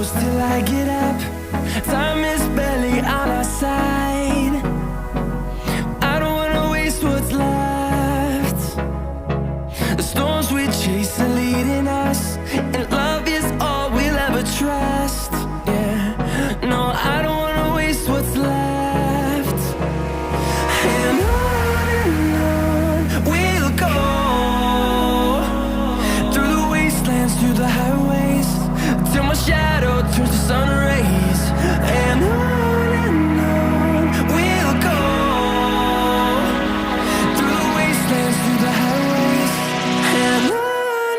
close till I get up. Time is barely on our side. I don't wanna waste what's left. The storms we chase are leading us, and love is all we'll ever trust. Yeah, no, I don't wanna waste what's left. And on we'll go, through the wastelands, through the highways, till my shadow turns to sun rays. And on we'll go, through the wastelands, through the highways, and on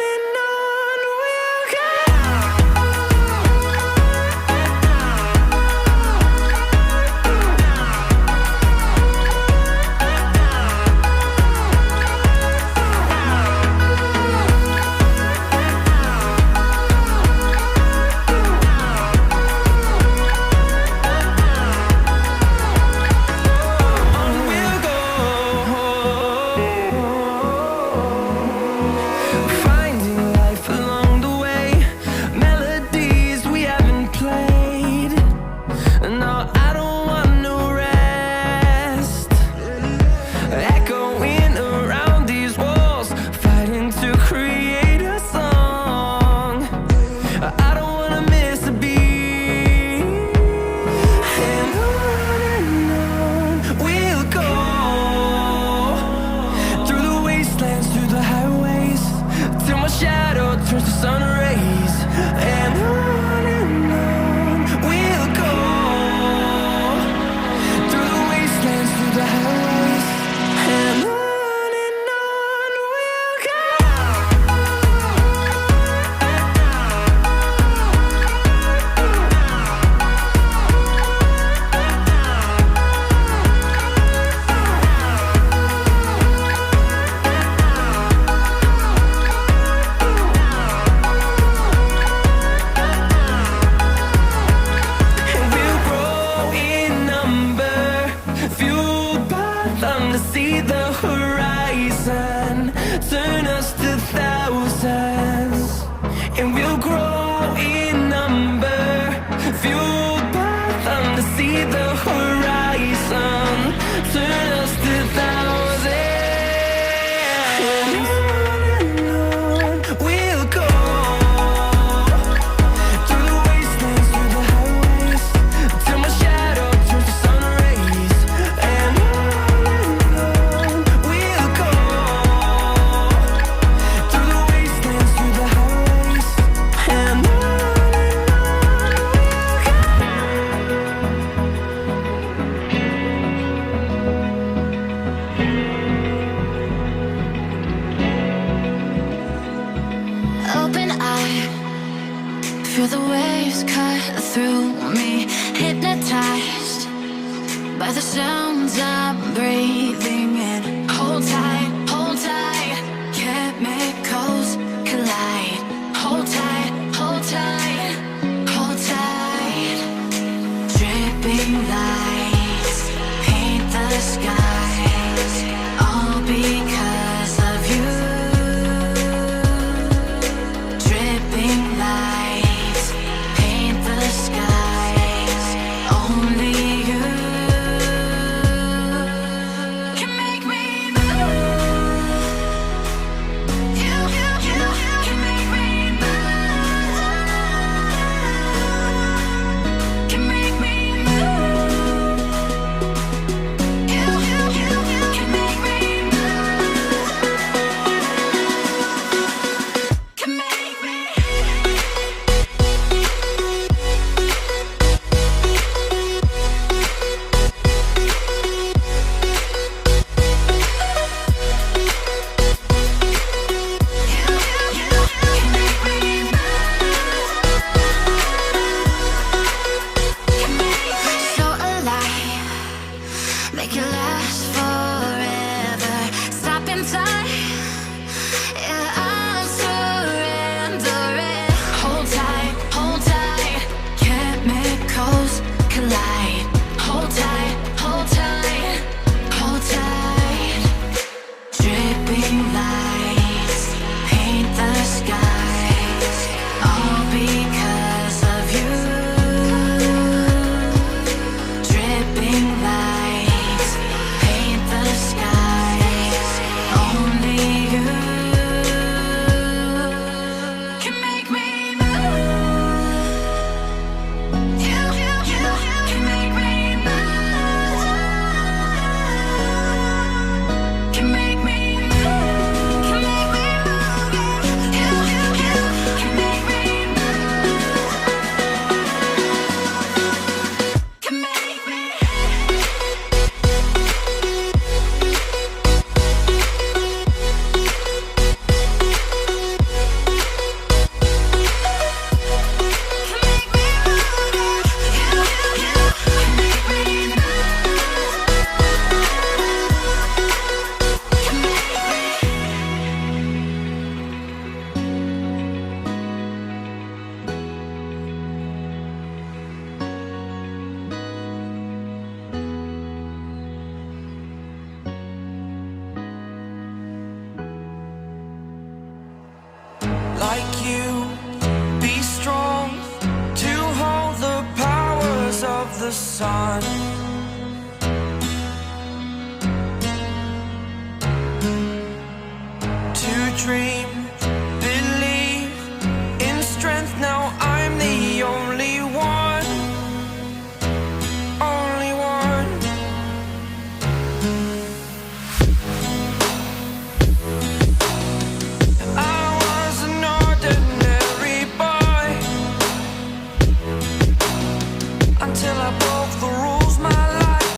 we'll go. Finding life along the way, melodies we haven't played. No, I don't want no rest. Echoing around these walls, fighting to create a song. I don't wanna miss a beat. And on we'll go, through the wastelands, through the highways, till my shadow turns to sun rays. And on we'll go, through the wastelands, through the highways, and on we'll go. And we'll grow in number, fueled by them to see the horizon, turn us to thousands. And we'll grow in number, fueled by them to see the horizon, turn us to thousands. And on we'll go, through the wastelands, through the highways, till my shadow turns to sun rays. And on we'll go, through the wastelands, through the highways, and on we'll go. Open eye, feel the waves cut through me, hypnotized by the sounds I'm breathing in. Hold tight, chemicals collide. Hold tight, hold tight, hold tight. Dripping lights paint the skies, all because of you. Dripping lights paint the skies, only you can make me move. You can make me move. Can make me move. You can make me move. Can make me. So alive, make it last forever. Stop in time, yeah, I'm surrendering. Hold tight, chemicals collide. Hold tight, hold tight, hold tight. Dripping lights paint the skies, all because of you. sun.